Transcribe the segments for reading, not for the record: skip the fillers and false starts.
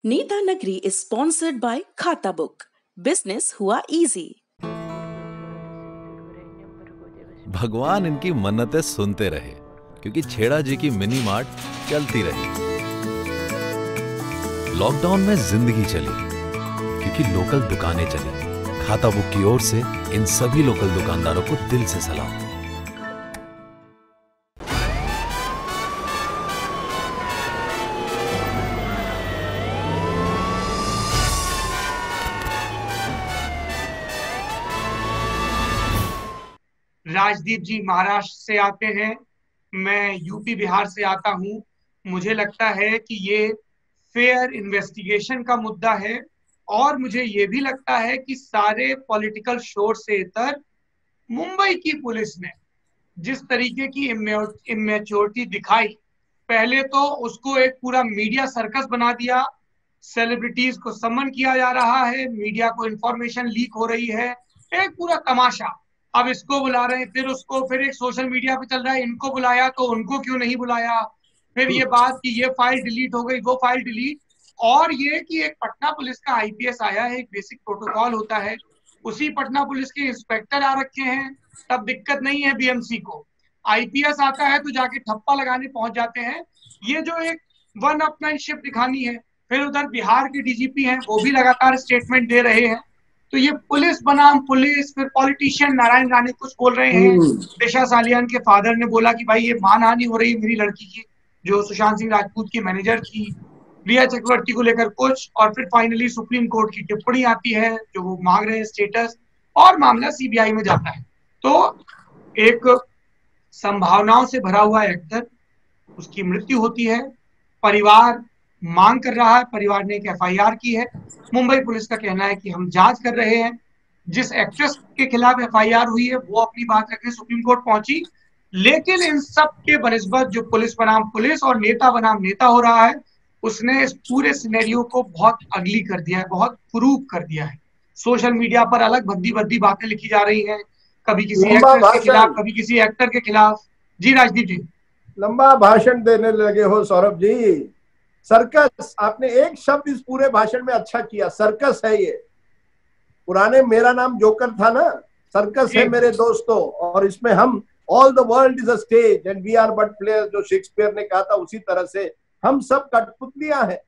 नीता नगरी is sponsored by खाता book. Business हुआ इजी। भगवान इनकी मन्नतें सुनते रहे, क्योंकि छेड़ा जी की मिनी मार्ट चलती रही। लॉकडाउन में जिंदगी चली, क्योंकि लोकल दुकानें चली। खाता बुक की ओर से इन सभी लोकल दुकानदारों को दिल से सलाम। राजदीप जी महाराष्ट्र से आते हैं, मैं यूपी बिहार से आता हूं। मुझे लगता है कि ये फेयर इन्वेस्टिगेशन का मुद्दा है, और मुझे ये भी लगता है कि सारे पॉलिटिकल शोर से इतर मुंबई की पुलिस ने जिस तरीके की इमेच्योरिटी दिखाई, पहले तो उसको एक पूरा मीडिया सर्कस बना दिया। सेलिब्रिटीज को समन किया जा रहा है, मीडिया को इंफॉर्मेशन लीक हो रही है, एक पूरा तमाशा। अब इसको बुला रहे हैं, फिर उसको, फिर एक सोशल मीडिया पे चल रहा है इनको बुलाया तो उनको क्यों नहीं बुलाया, फिर ये बात कि ये फाइल डिलीट हो गई, वो फाइल डिलीट। और ये कि एक पटना पुलिस का आईपीएस आया है, एक बेसिक प्रोटोकॉल होता है, उसी पटना पुलिस के इंस्पेक्टर आ रखे हैं, तब दिक्कत नहीं है बीएमसी को। आईपीएस आता है तो जाके ठप्पा लगाने पहुंच जाते हैं। ये जो एक वन अपमैनशिप दिखानी है। फिर उधर बिहार के डीजीपी हैं, वो भी लगातार स्टेटमेंट दे रहे हैं। तो ये पुलिस बनाम पुलिस, फिर पॉलिटिशियन नारायण राणे कुछ बोल रहे हैं। दिशा सालियान के फादर ने बोला कि भाई ये मानहानि हो रही है मेरी लड़की की, जो सुशांत सिंह राजपूत की मैनेजर थी। रिया चक्रवर्ती को लेकर कुछ, और फिर फाइनली सुप्रीम कोर्ट की टिप्पणी आती है जो वो मांग रहे हैं स्टेटस, और मामला सीबीआई में जाता है। तो एक संभावनाओं से भरा हुआ एक्टर, उसकी मृत्यु होती है, परिवार मांग कर रहा है, परिवार ने एक एफआईआर की है। मुंबई पुलिस का कहना है कि हम जांच कर रहे हैं। जिस एक्ट्रेस के खिलाफ एफआईआर हुई है वो अपनी बात रखने सुप्रीम कोर्ट पहुंची, लेकिन इन सब के बनिस्बत जो पुलिस बनाम पुलिस और नेता बनाम नेता हो रहा है, उसने इस पूरे सिनेरियो को बहुत अगली कर दिया है, बहुत क्रूप कर दिया है। सोशल मीडिया पर अलग भद्दी भद्दी बातें लिखी जा रही हैं, कभी किसी एक्ट्रेस के खिलाफ, कभी किसी एक्टर के खिलाफ। जी राजदीप जी, लंबा भाषण देने लगे हो सौरभ जी। सर्कस, आपने एक शब्द इस पूरे भाषण में अच्छा किया, सर्कस है ये। पुराने मेरा नाम जोकर था ना, सर्कस है मेरे दोस्तों। और इसमें हम, all the world is a stage and we are but players, जो शेक्सपियर ने कहा था, उसी तरह से हम सब कठपुतलियां हैं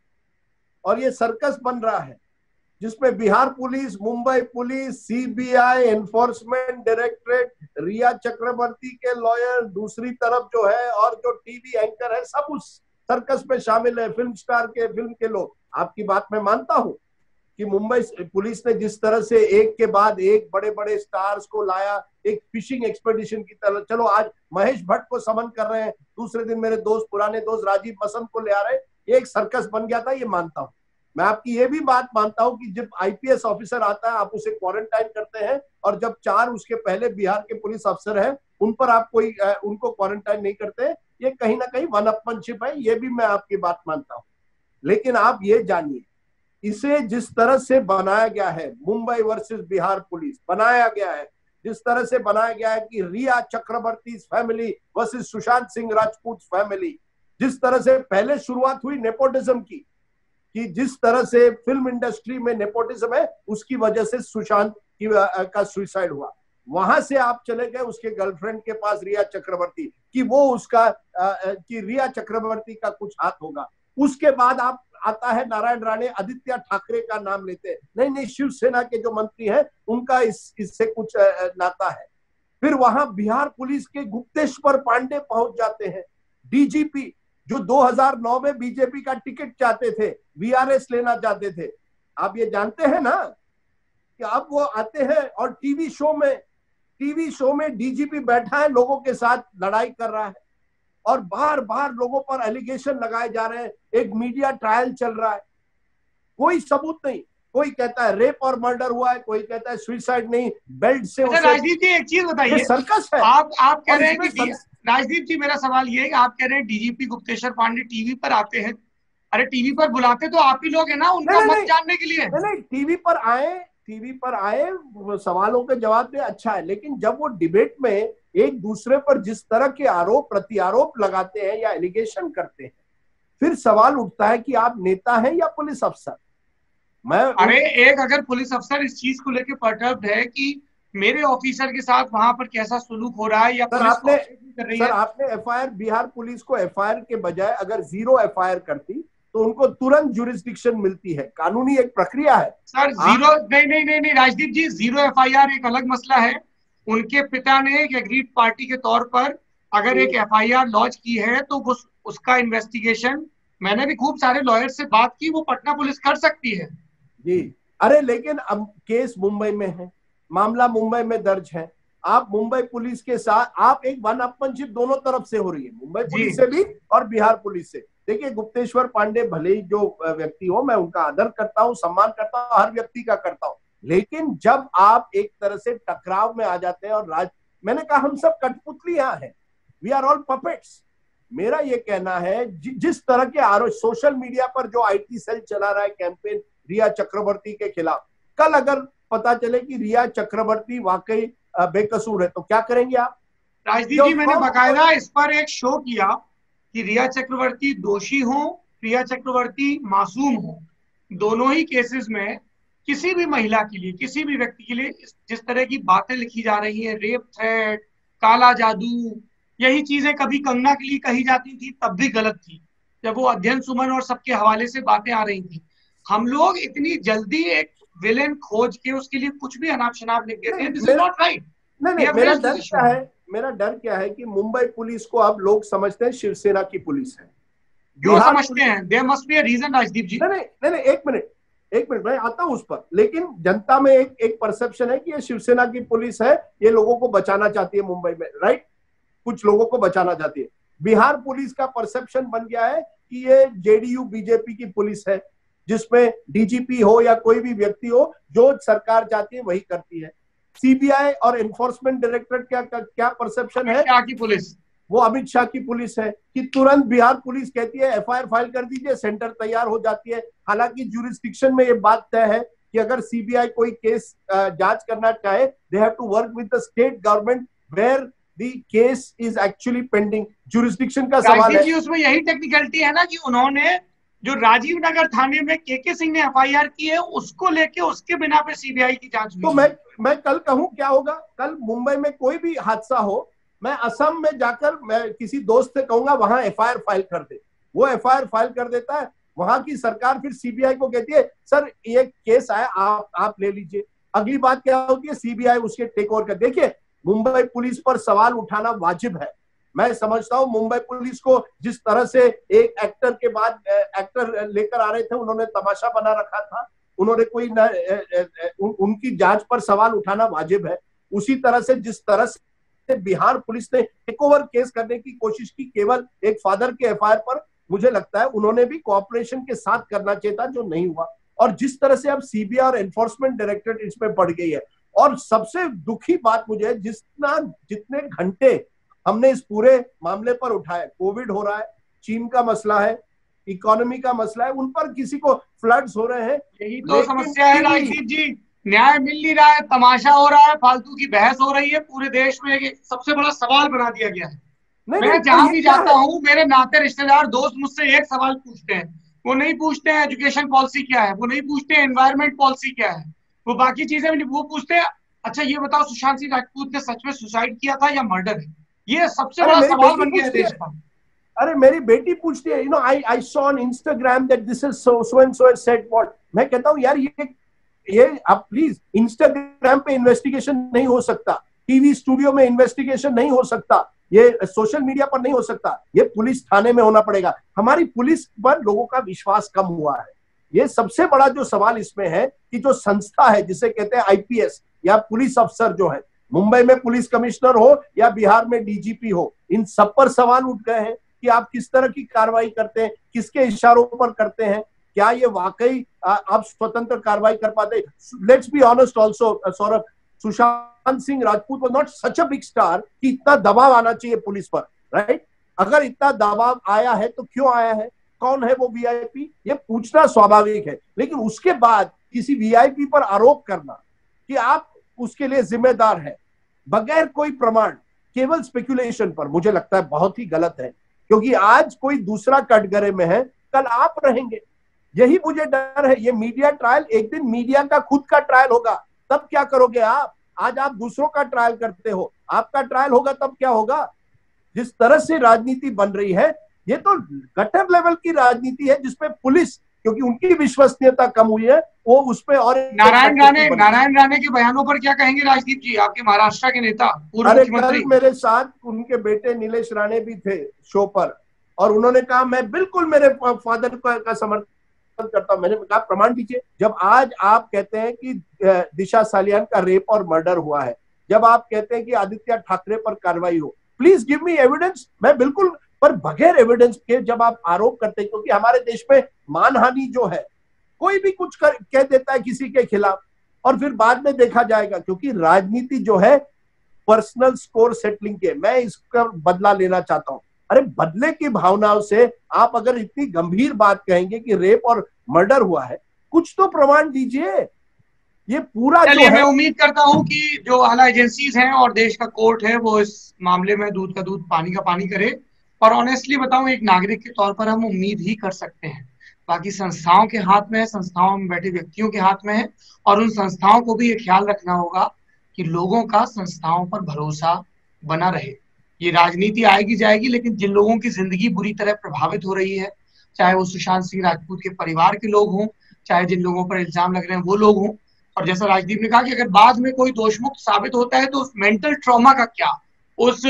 और ये सर्कस बन रहा है, जिसमें Bihar police, Mumbai police, CBI, enforcement directorate, Rhea Chakraborty के लॉयर दूसरी तरफ जो है, और जो टीवी एंकर है, सब उस सर्कस में शामिल है। फिल्म स्टार के, फिल्म के लोग। आपकी बात मैं मानता हूं कि मुंबई पुलिस ने जिस तरह से एक के बाद एक बड़े बड़े स्टार्स को लाया, एक फिशिंग एक्सपेडिशन की तरह। चलो आज महेश भट्ट को समन कर रहे हैं, दूसरे दिन मेरे दोस्त, पुराने दोस्त राजीव मसंद को ले आ रहे हैं, ये एक सर्कस बन गया था, ये मानता हूं। मैं आपकी ये भी बात मानता हूं कि जब आईपीएस ऑफिसर आता है आप उसे क्वारंटाइन करते हैं, और जब 4 उसके पहले बिहार के पुलिस अफसर हैं उन पर आप उनको क्वारंटाइन नहीं करते। ये कहीं ना कहीं वन अपमैनशिप है, ये भी मैं आपकी बात मानता हूं। लेकिन आप ये जानिए, इसे जिस तरह से बनाया गया है, मुंबई वर्सेस बिहार पुलिस बनाया गया है, जिस तरह से बनाया गया है कि Rhea Chakraborty family versus Sushant Singh Rajput family, जिस तरह से पहले शुरुआत हुई नेपोटिज्म की, कि जिस तरह से फिल्म इंडस्ट्री में नेपोटिज्म है, उसकी वजह से सुशांत का सुसाइड हुआ। वहां से आप चले गए उसके गर्लफ्रेंड के पास, रिया चक्रवर्ती, कि वो उसका कि रिया चक्रवर्ती का कुछ हाथ होगा। उसके बाद आप आता है नारायण राणे, आदित्य ठाकरे का नाम लेते हैं, नहीं नहीं शिवसेना के जो मंत्री हैं उनका इससे कुछ नाता है। फिर वहां बिहार पुलिस के गुप्तेश्वर पांडे पहुंच जाते हैं, डीजीपी, जो 2009 में बीजेपी का टिकट चाहते थे, वीआरएस लेना चाहते थे। आप ये जानते हैं ना कि अब वो आते हैं और टीवी शो में डीजीपी बैठा है, लोगों के साथ लड़ाई कर रहा है, और बार बार लोगों पर एलिगेशन लगाए जा रहे हैं। एक मीडिया ट्रायल चल रहा है, कोई सबूत नहीं। कोई कहता है रेप और मर्डर हुआ है, कोई कहता है सुसाइड नहीं, बेल्ट से। राजदीप जी एक चीज बताइए, सर्कस है। आप कह रहे हैं कि राजदीप जी, मेरा सवाल ये है कि आप कह रहे हैं डीजीपी गुप्तेश्वर पांडे टीवी पर आते हैं। अरे टीवी पर बुलाते तो आप ही लोग हैं ना, उनका मत जानने के लिए। नहीं, टीवी पर आए सवालों के जवाब दे, अच्छा है। लेकिन जब वो डिबेट में एक दूसरे पर जिस तरह के आरोप प्रत्यारोप लगाते हैं या एलिगेशन करते हैं, फिर सवाल उठता है कि आप नेता हैं या पुलिस अफसर। अरे एक अगर पुलिस अफसर इस चीज को लेकर पर्टर्ब्ड है कि मेरे ऑफिसर के साथ वहां पर कैसा सुलूक हो रहा है या पुलिस कर रही है। आपने एफआईआर, बिहार पुलिस को एफआईआर के बजाय अगर 0 एफआईआर करती तो उनको तुरंत जुरिस्डिक्शन मिलती है। कानूनी एक प्रक्रिया है सर। 0 नहीं राजदीप जी, 0 एफआईआर एक अलग मसला है। उनके पिता ने एक एग्रीड पार्टी के तौर पर अगर एक एफआईआर लॉन्च की है तो उसका इन्वेस्टिगेशन, मैंने भी खूब सारे लॉयर से बात की, वो पटना पुलिस कर सकती है जी। अरे लेकिन अब केस मुंबई में है, मामला मुंबई में दर्ज है। आप मुंबई पुलिस के साथ आप एक वन अपमनशिप दोनों तरफ से हो रही है, मुंबई पुलिस से भी और बिहार पुलिस से। देखिए गुप्तेश्वर पांडे भले ही जो व्यक्ति हो, मैं उनका आदर करता हूं, सम्मान करता हूं, हर व्यक्ति का करता हूं, लेकिन जब आप एक तरह से टकराव में आ जाते हैं और मैंने कहा हम सब कठपुतली यहाँ हैं, वी आर ऑल पपेट्स। मेरा ये कहना है जिस तरह के आरोप सोशल मीडिया पर जो आईटी सेल चला रहा है कैंपेन रिया चक्रवर्ती के खिलाफ, कल अगर पता चले कि रिया चक्रवर्ती वाकई बेकसूर है तो क्या करेंगे आप? राजदीप जी, मैंने बकायदा इस पर एक शो किया कि रिया चक्रवर्ती दोषी हो, रिया चक्रवर्ती मासूम हो। दोनों ही केसेस में किसी भी महिला के लिए, किसी भी व्यक्ति के लिए जिस तरह की बातें लिखी जा रही है, रेप थ्रेट, काला जादू, यही चीजें कभी कंगना के लिए कही जाती थी तब भी गलत थी, जब वो अध्ययन सुमन और सबके हवाले से बातें आ रही थी। हम लोग इतनी जल्दी एक विलेन खोज के उसके लिए कुछ भी अनाप शनाप लिख देते हैं। This is not right. नहीं, मेरा डर क्या है कि मुंबई पुलिस को अब लोग समझते हैं शिवसेना की पुलिस है। क्यों समझते हैं? There must be a reason Rajdeep ji. नहीं, एक मिनट मैं आता हूं उस पर। लेकिन जनता में एक परसेप्शन है कि ये शिवसेना की पुलिस है, ये लोगों को बचाना चाहती है मुंबई में, राइट? कुछ लोगों को बचाना चाहती है। बिहार पुलिस का परसेप्शन बन गया है कि ये जेडीयू बीजेपी की पुलिस है, जिसमें डीजीपी हो या कोई भी व्यक्ति हो, जो सरकार चाहती है वही करती है। सीबीआई और एनफोर्समेंट डायरेक्टरेट क्या परसेप्शन है? क्या की पुलिस, वो अमित शाह की पुलिस है कि तुरंत बिहार पुलिस कहती है एफआईआर फाइल कर दीजिए, सेंटर तैयार हो जाती है। हालांकि ज्यूरिसडिक्शन में ये बात तय है कि अगर सीबीआई कोई केस जांच करना चाहे, they have to work with the state government where the case is actually pending. Jurisdiction का सवाल है। उसमें यही टेक्निकलिटी है ना कि उन्होंने जो राजीव नगर थाने में के सिंह ने एफआईआर की है, उसको लेके उसके बिना पे सीबीआई की जांच हुई। तो मैं कल कहूं क्या होगा? कल मुंबई में कोई भी हादसा हो, मैं असम में जाकर मैं किसी दोस्त से कहूंगा वहां एफआईआर फाइल कर दे, वो एफआईआर फाइल कर देता है। वहां की सरकार फिर सीबीआई को कहती है सर ये केस आया, आप ले लीजिए। अगली बात क्या होती है? सीबीआई उसके टेक ओवर कर। देखिए मुंबई पुलिस पर सवाल उठाना वाजिब है। मैं समझता हूं मुंबई पुलिस को जिस तरह से एक एक्टर के बाद एक्टर लेकर आ रहे थे, उन्होंने तमाशा बना रखा था, उन्होंने कोई उनकी जांच पर सवाल उठाना वाजिब है। उसी तरह से जिस तरह से बिहार पुलिस ने टेक ओवर केस करने की कोशिश की केवल एक फादर के एफआईआर पर, मुझे लगता है उन्होंने भी कोऑपरेशन के साथ करना चाहिए था, जो नहीं हुआ। और जिस तरह से अब सीबीआई और एनफोर्समेंट डायरेक्टरेट इसमें बढ़ गई है, और सबसे दुखी बात मुझे जितने घंटे हमने इस पूरे मामले पर उठाए, कोविड हो रहा है, चीन का मसला है, इकोनॉमी का मसला है, उन पर किसी को फ्लड्स हो रहे हैं। यही तो समस्या है राजदीप जी, न्याय मिल नहीं रहा है, तमाशा हो रहा है, फालतू की बहस हो रही है, पूरे देश में एक सबसे बड़ा सवाल बना दिया गया है। मैं जहां भी जाता हूँ, मेरे नाते रिश्तेदार दोस्त मुझसे एक सवाल पूछते हैं। वो नहीं पूछते हैं एजुकेशन पॉलिसी क्या है, वो नहीं पूछते हैं एनवायरमेंट पॉलिसी क्या है, वो बाकी चीजें भी नहीं, वो पूछते हैं अच्छा ये बताओ सुशांत सिंह राजपूत ने सच में सुसाइड किया था या मर्डर है? ये सबसे बड़ा सवाल बन गया है देश का। अरे मेरी बेटी पूछती है, I saw on Instagram that this is so and so said what. मैं कहता हूँ यार ये आप प्लीज, इंस्टाग्राम पे इन्वेस्टिगेशन नहीं हो सकता, टीवी स्टूडियो में इन्वेस्टिगेशन नहीं हो सकता, ये सोशल मीडिया पर नहीं हो सकता, ये पुलिस थाने में होना पड़ेगा। हमारी पुलिस पर लोगों का विश्वास कम हुआ है। ये सबसे बड़ा जो सवाल इसमें है कि जो संस्था है जिसे कहते हैं आईपीएस या पुलिस अफसर जो है, मुंबई में पुलिस कमिश्नर हो या बिहार में डीजीपी हो, इन सब पर सवाल उठ गए हैं कि आप किस तरह की कार्रवाई करते हैं, किसके इशारों पर करते हैं, क्या ये वाकई आप स्वतंत्र कार्रवाई कर पाते? Let's be honest also Saurabh, Sushant Singh Rajput was not such a big star कि इतना दबाव आना चाहिए पुलिस पर, राइट? अगर इतना दबाव आया है तो क्यों आया है, कौन है वो वीआईपी, ये पूछना स्वाभाविक है। लेकिन उसके बाद किसी वीआईपी पर आरोप करना कि आप उसके लिए जिम्मेदार है बगैर कोई प्रमाण, केवल स्पेकुलेशन पर, मुझे लगता है बहुत ही गलत है। क्योंकि आज कोई दूसरा कटघरे में है, कल आप रहेंगे। यही मुझे डर है। ये मीडिया ट्रायल एक दिन मीडिया का खुद का ट्रायल होगा, तब क्या करोगे आप? आज आप दूसरों का ट्रायल करते हो, आपका ट्रायल होगा तब क्या होगा? जिस तरह से राजनीति बन रही है, ये तो गटर लेवल की राजनीति है, जिसपे पुलिस, क्योंकि उनकी विश्वसनीयता कम हुई है, वो उस पे और नारायण राणे के बयानों पर क्या कहेंगे राजदीप जी, आपके महाराष्ट्र के नेता, पूर्व अरे मुख्यमंत्री? कल मेरे साथ उनके बेटे नीलेश राणे भी थे शो पर, और उन्होंने कहा मैं बिल्कुल मेरे फादर का समर्थन करता हूं। मैंने कहा प्रमाण दीजिए। जब आज आप कहते हैं कि दिशा सालियान का रेप और मर्डर हुआ है, जब आप कहते हैं कि आदित्य ठाकरे पर कार्रवाई हो, प्लीज गिव मी एविडेंस। मैं बिल्कुल, पर बगैर एविडेंस के जब आप आरोप करते हैं, क्योंकि हमारे देश में मानहानि जो है, कोई भी कुछ कह देता है किसी के खिलाफ और फिर बाद में देखा जाएगा, क्योंकि राजनीति जो है पर्सनल स्कोर सेटलिंग के, मैं इसका बदला लेना चाहता हूं। अरे बदले की भावनाओं से आप अगर इतनी गंभीर बात कहेंगे कि रेप और मर्डर हुआ है, कुछ तो प्रमाण दीजिए। ये पूरा जो है, मैं उम्मीद करता हूं कि जो आला एजेंसीज हैं और देश का कोर्ट है, वो इस मामले में दूध का दूध पानी का पानी करे। और ऑनेस्टली बताऊं, एक नागरिक के तौर पर हम उम्मीद ही कर सकते हैं। बाकी संस्थाओं के हाथ में है, संस्थाओं में बैठे व्यक्तियों के हाथ में है, और उन संस्थाओं को भी ये ख्याल रखना होगा कि लोगों का संस्थाओं पर भरोसा बना रहे। ये राजनीति आएगी जाएगी, लेकिन जिन लोगों की जिंदगी बुरी तरह प्रभावित हो रही है, चाहे वो सुशांत सिंह राजपूत के परिवार के लोग हों, चाहे जिन लोगों पर इल्जाम लग रहे हैं वो लोग हों, और जैसा राजदीप ने कहा कि अगर बाद में कोई दोषमुक्त साबित होता है तो उस मेंटल ट्रॉमा का क्या, उस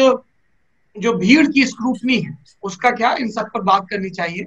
जो भीड़ की स्क्रूटनी है उसका क्या, इन सब पर बात करनी चाहिए।